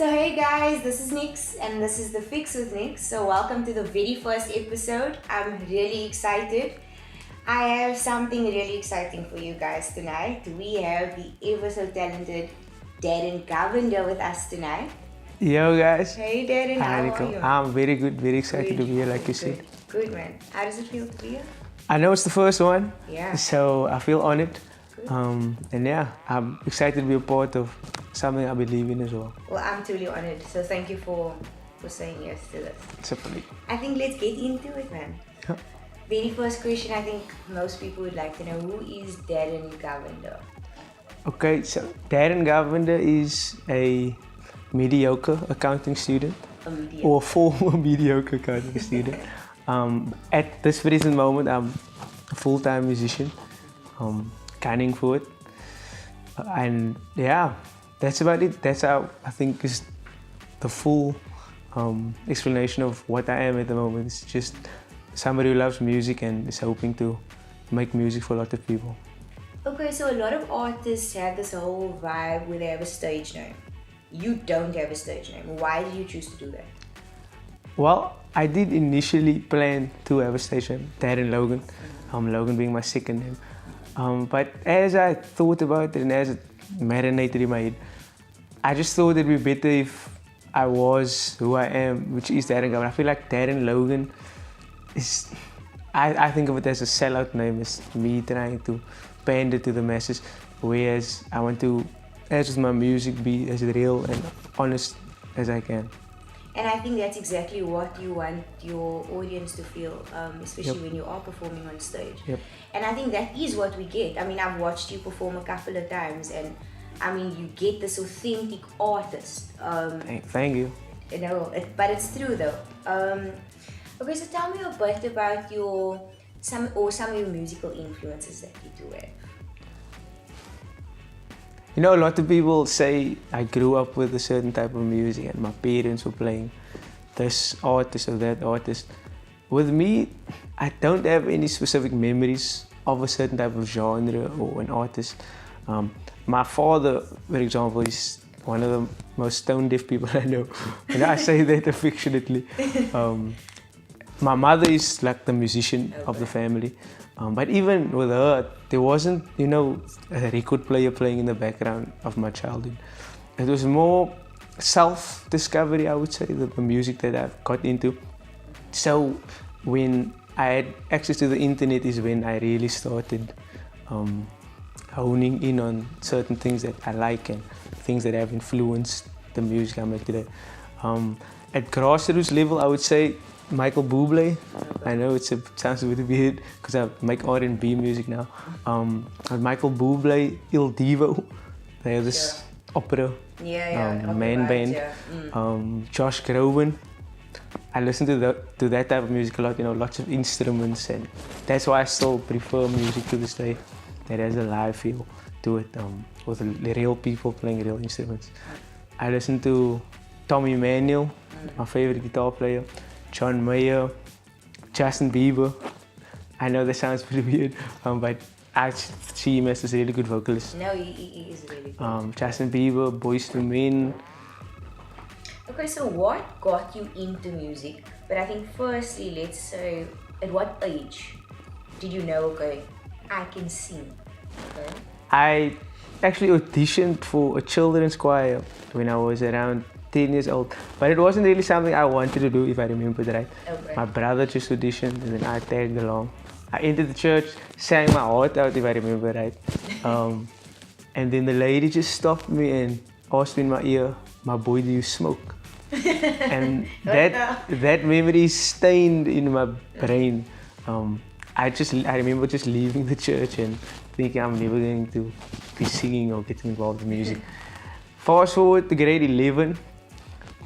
So hey guys, this is Nix and this is The Fix with Nix. So welcome to the very first episode. I'm really excited. I have something really exciting for you guys tonight. We have the ever so talented Darryn Govender with us tonight. Yo guys. Hey Darryn, how are you? I'm very good, very excited to be here like you said. Good man. How does it feel to be here? I know it's the first one, Yeah. so I feel honored. And yeah, I'm excited to be a part of something I believe in as well. Well, I'm truly honored. So thank you for saying yes to this. Certainly. I think let's get into it, man. Yeah. Very first question I think most people would like to know, who is Darryn Govender? Okay, so Darryn Govender is a mediocre accounting student, or former mediocre accounting student. At this present moment, I'm a full-time musician, gunning for it. And yeah, that's about it. That's how I think is the full explanation of what I am at the moment. It's just somebody who loves music and is hoping to make music for a lot of people. Okay, so a lot of artists have this whole vibe where they have a stage name. You don't have a stage name. Why did you choose to do that? Well, I did initially plan to have a stage name, Darryn Logan, Logan being my second name. But as I thought about it and as it marinated in my head, I just thought it'd be better if I was who I am, which is Darryn Govender. I feel like Darryn Logan is, I think of it as a sellout name, as me trying to pander to the masses, whereas I want to, as with my music, be as real and honest as I can. And I think that's exactly what you want your audience to feel, especially when you are performing on stage. Yep. And I think that is what we get. I mean, I've watched you perform a couple of times, and I mean, you get this authentic artist. Thank you. You know, but it's true though. Okay, so tell me a bit about some of your musical influences that you do have. You know, a lot of people say I grew up with a certain type of music and my parents were playing this artist or that artist. With me, I don't have any specific memories of a certain type of genre or an artist. My father, for example, is one of the most tone-deaf people I know. And I say that affectionately. My mother is like the musician of the family. But even with her, there wasn't, you know, a record player playing in the background of my childhood. It was more self-discovery, I would say, the music that I got into. So when I had access to the internet is when I really started honing in on certain things that I like and things that have influenced the music I make today. At grassroots level, I would say Michael Bublé. I know it sounds a bit weird because I make R&B music now. Michael Bublé, Il Divo, they have this opera man band. Josh Groban. I listen to that type of music a lot, you know, lots of instruments, and that's why I still prefer music to this day that has a live feel to it, with real people playing real instruments. I listen to Tommy Emmanuel, my favorite guitar player, John Mayer, Justin Bieber. I know that sounds pretty weird, but I see him as a really good vocalist. No, he is really good. Justin Bieber, Boyz II Men. Okay, so what got you into music? But I think firstly, let's say, at what age did you know, okay, I can sing? Okay. I actually auditioned for a children's choir when I was around 10 years old, but it wasn't really something I wanted to do, if I remember right. Okay. My brother just auditioned and then I tagged along. I entered the church, sang my heart out, if I remember right. And then the lady just stopped me and asked me in my ear, "My boy, do you smoke?" And that memory is stained in my brain. I remember just leaving the church and thinking I'm never going to be singing or getting involved in music. Fast forward to grade 11,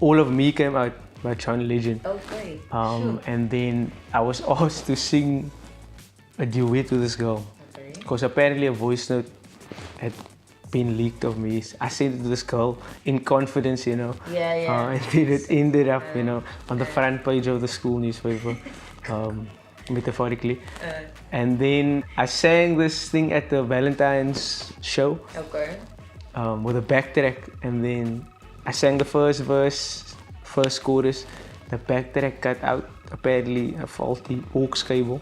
All of Me came out by John Legend. Okay. And then I was asked to sing a duet with this girl. Because apparently a voice note had been leaked of me. I sent it to this girl in confidence, you know. And then it ended up, you know, on the front page of the school newspaper, metaphorically. And then I sang this thing at the Valentine's show. Okay. With a backtrack, and then I sang the first verse, first chorus. The backtrack cut out, apparently a faulty aux cable.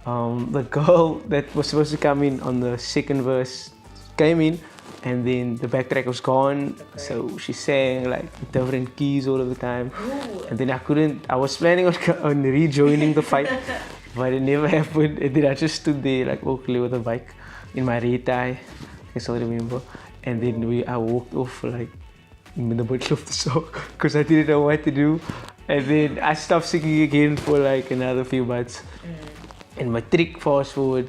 The girl that was supposed to come in on the second verse came in, and then the backtrack was gone. Okay. So she sang like different keys all of the time. Ooh. And then I was planning on rejoining the fight, but it never happened. And then I just stood there like awkwardly with a bike in my red tie, I still remember. And then I walked off like in the middle of the song because I didn't know what to do. And then I stopped singing again for like another few months. And my trick, fast forward,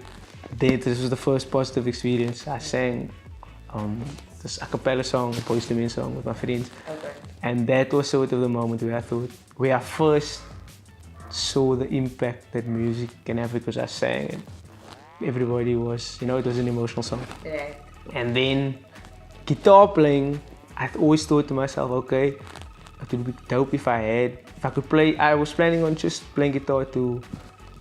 then this was the first positive experience. I sang this a cappella song, a Boyz II Men song with my friends. Okay. And that was sort of the moment where I first saw the impact that music can have, because I sang and everybody was, it was an emotional song. Right. And then guitar playing, I always thought to myself, okay, it would be dope if I could play. I was planning on just playing guitar to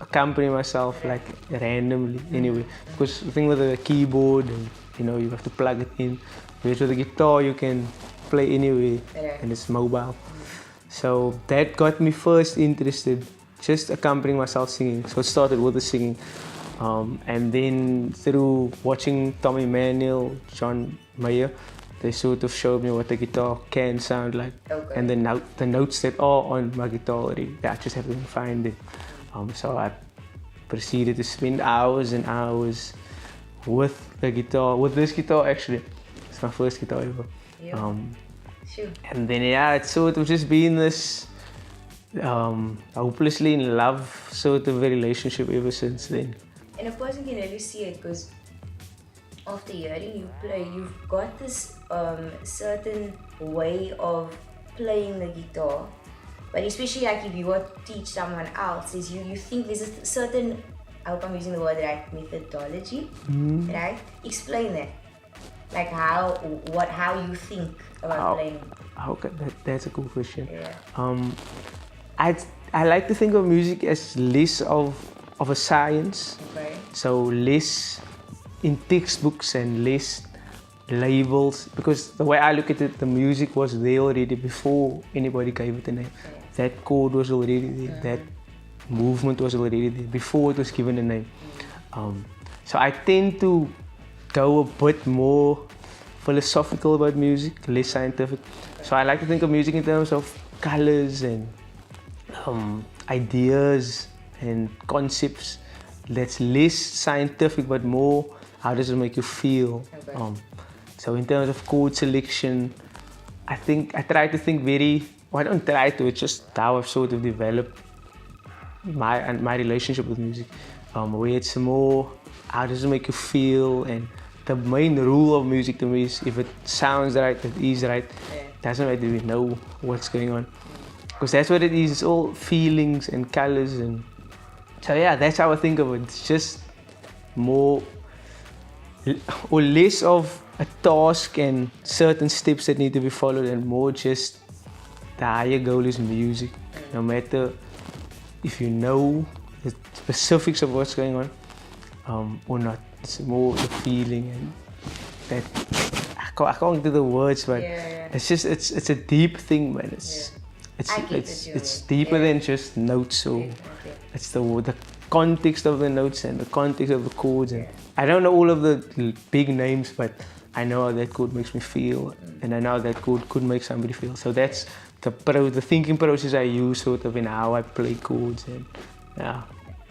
accompany myself like randomly anyway, because the thing with the keyboard and you have to plug it in, whereas with the guitar you can play anyway and it's mobile. So that got me first interested, just accompanying myself singing. So it started with the singing, and then through watching Tommy Manuel, John Mayer, they sort of showed me what the guitar can sound like. Okay. And the notes that are on my guitar already, I just have to find it. So I proceeded to spend hours and hours with the guitar, with this guitar actually. It's my first guitar ever. Yeah. Sure. And then it's sort of just been this hopelessly in love sort of a relationship ever since then. And a person can really see it because after hearing you play, you've got this certain way of playing the guitar. But especially like if you were to teach someone else, is you think there's a certain, I hope I'm using the word right, methodology, right? Explain that. Like how you think about playing. Okay, that's a cool question. Yeah. I like to think of music as less of a science. Okay. So less in textbooks and less labels, because the way I look at it, the music was there already before anybody gave it a name. Yeah. That chord was already there, that movement was already there before it was given a name. So I tend to go a bit more philosophical about music, less scientific. So I like to think of music in terms of colors and ideas and concepts. That's less scientific but more how does it make you feel. Okay. So in terms of chord selection, I try to think I don't try to, it's just how I've sort of developed my relationship with music, where it's more how does it make you feel, and the main rule of music to me is if it sounds right, it is right. Doesn't matter if we know what's going on, because that's what it is. It's all feelings and colors, and so yeah, that's how I think of it. It's just more or less of a task and certain steps that need to be followed, and more just the higher goal is music. No matter if you know the specifics of what's going on or not, it's more the feeling, and that I can't do the words, but it's just it's a deep thing, man. It's deeper than just notes, or it's the context of the notes and the context of the chords. And I don't know all of the big names, but I know how that chord makes me feel, and I know how that chord could make somebody feel. So that's the thinking process I use sort of in how I play chords. And yeah.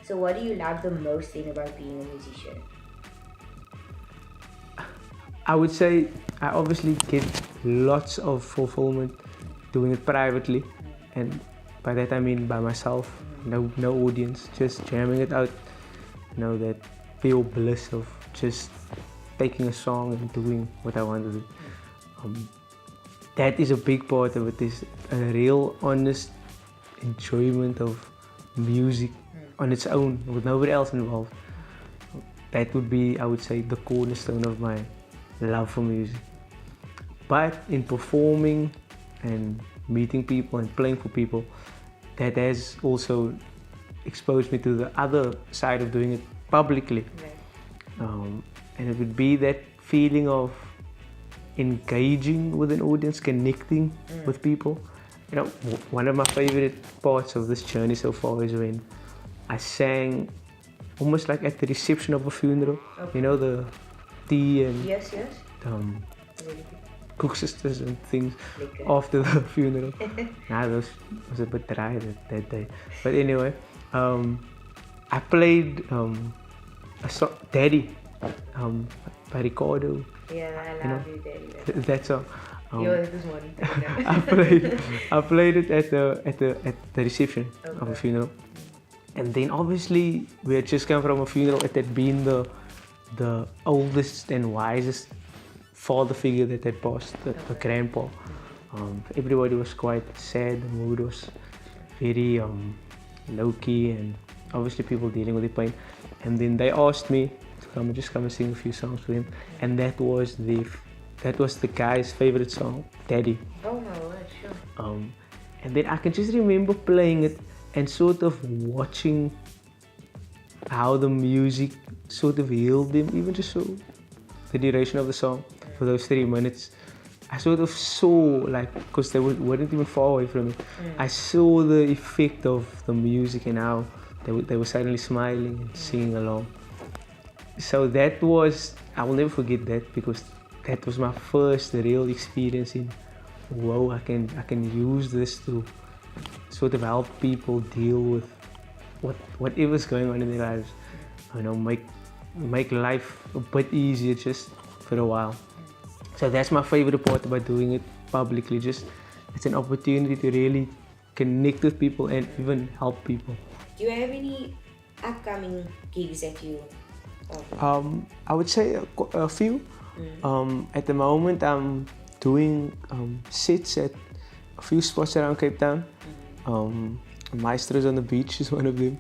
So what do you love the most thing about being a musician? I would say I obviously get lots of fulfillment doing it privately, and by that I mean by myself, no audience, just jamming it out. That pure bliss of just taking a song and doing what I want to do. That is a big part of it, is a real honest enjoyment of music on its own with nobody else involved. That would be, I would say, the cornerstone of my love for music. But in performing and meeting people and playing for people, that has also exposed me to the other side of doing it publicly. And it would be that feeling of engaging with an audience, connecting with people. You know, one of my favorite parts of this journey so far is when I sang almost like at the reception of a funeral. Okay. You know, the tea and Yes. Really cook sisters and things good. after the funeral. Nah, that was a bit dry that day. But anyway, I played a song, Daddy, by Ricardo. Yeah, I love you, Daddy. That song. Yours this morning. I played it at the reception of a funeral, and then obviously we had just come from a funeral. It had been the oldest and wisest father figure that had passed, the grandpa. Everybody was quite sad. The mood was very low key, and obviously people dealing with the pain. And then they asked me to come and sing a few songs for him, and that was the guy's favorite song, Daddy. Oh my word, sure. And then I can just remember playing it and sort of watching how the music sort of healed him, even just so the duration of the song for those 3 minutes. I sort of saw, like, because they weren't even far away from it, I saw the effect of the music and how they were suddenly smiling and singing along. So that was, I will never forget that, because that was my first real experience in, whoa, I can use this to sort of help people deal with whatever's going on in their lives. You know, make life a bit easier just for a while. So that's my favorite part about doing it publicly. Just it's an opportunity to really connect with people and even help people. Do you have any upcoming gigs that you? I would say a few. At the moment, I'm doing sets at a few spots around Cape Town. Maestro's on the Beach is one of them.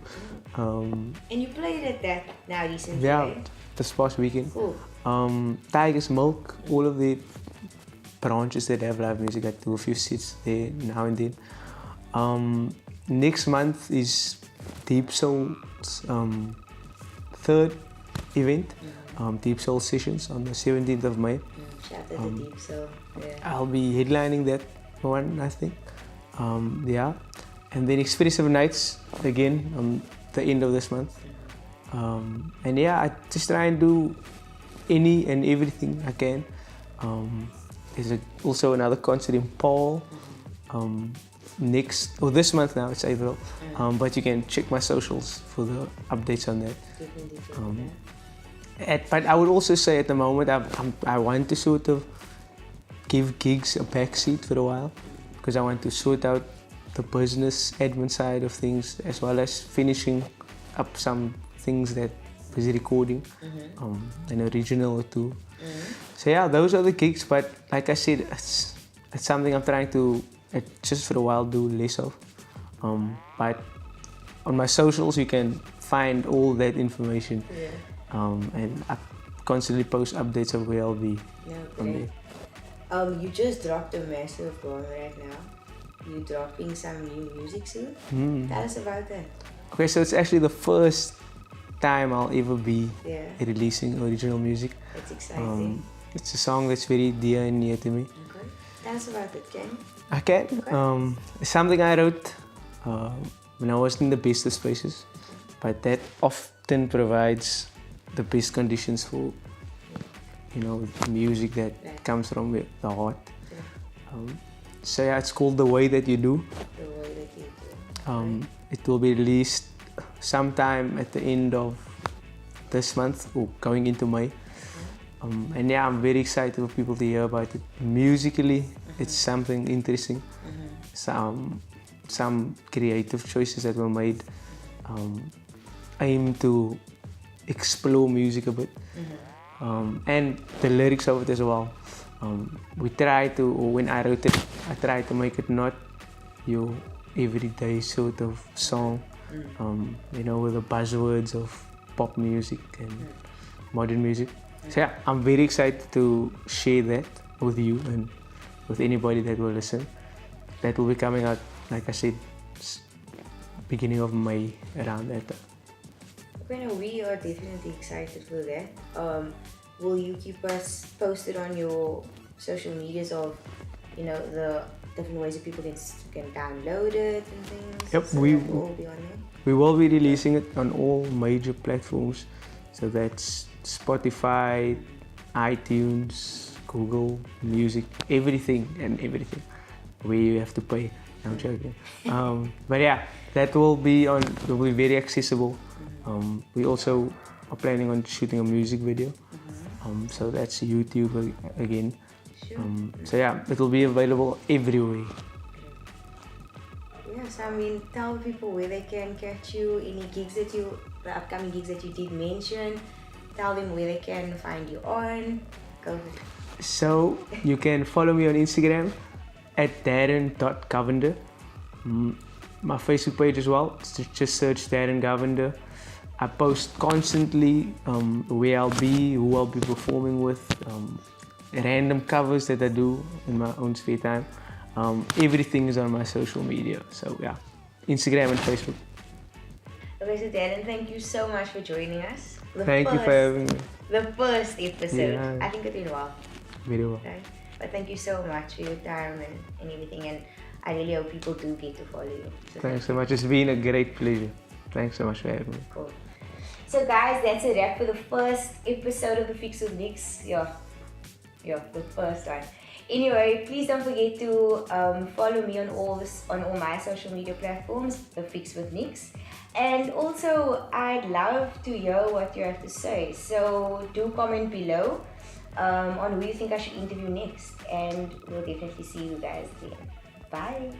And you played at that now recently, Yeah, right? this past weekend. Cool. Tiger's Milk, all of the branches that have live music, I do a few sets there now and then. Next month is Deep Soul's third event, Deep Soul Sessions on the 17th of May. Shout out to Deep Soul. Yeah. I'll be headlining that one, I think. Yeah. And then Expressive Nights again on the end of this month. And yeah, I just try and do any and everything I can. There's also another concert in Paul this month now, it's April. But you can check my socials for the updates on that. But I would also say at the moment I want to sort of give gigs a backseat for a while, because I want to sort out the business admin side of things, as well as finishing up some things that was recording, an original or two. So yeah, those are the gigs, but like I said, it's something I'm trying to just for a while do less of. But on my socials you can find all that information, and I constantly post updates of where I'll be. Yeah, great. You just dropped a massive bomb right now. You're dropping some new music soon. Tell us about that. Okay, so it's actually the first time I'll ever be releasing original music. That's exciting. It's a song that's very dear and near to me. Okay. Tell us about it, can you? I can. Okay. It's something I wrote when I was in the best of spaces, but that often provides the best conditions for, you know, music that comes from the heart. So yeah, it's called The Way That You Do. The Way That You Do. It will be released sometime at the end of this month or going into May. And yeah, I'm very excited for people to hear about it. Musically, it's something interesting. Some creative choices that were made aim to explore music a bit. And the lyrics of it as well. We try to, or when I wrote it, I tried to make it not your everyday sort of song, you know, with the buzzwords of pop music and modern music. So yeah, I'm very excited to share that with you and with anybody that will listen. That will be coming out, like I said, beginning of May, around that time. Okay, now we are definitely excited for that. Will you keep us posted on your social medias of, the different ways that people can download it and things? Yep, so we that will all be on there. we will be releasing it on all major platforms. So that's Spotify, iTunes, Google Music, everything and everything. Where you have to pay. I'm joking. But yeah, that will be very accessible. We also are planning on shooting a music video. So that's YouTube again. Sure. So yeah, it will be available everywhere. Yes, I mean, tell people where they can catch you, any gigs the upcoming gigs that you did mention. Tell them where they can find you on. Go for it. So you can follow me on Instagram at Darryn.Govender. My Facebook page as well. Just search Darryn Govender. I post constantly where I'll be, who I'll be performing with, random covers that I do in my own spare time. Everything is on my social media. So yeah, Instagram and Facebook. Okay, so Darryn, thank you so much for joining us. Thank you for having me. The first episode. Yeah. I think it went well. Very well. Right? But thank you so much for your time and everything. And I really hope people do get to follow you. So Thanks so much. It's been a great pleasure. Thanks so much for having me. Cool. So guys, that's a wrap for the first episode of The Fix with Nix. Yeah, the first one. Anyway, please don't forget to follow me on all my social media platforms, The Fix with Nix. And also, I'd love to hear what you have to say. So do comment below on who you think I should interview next. And we'll definitely see you guys then. Bye.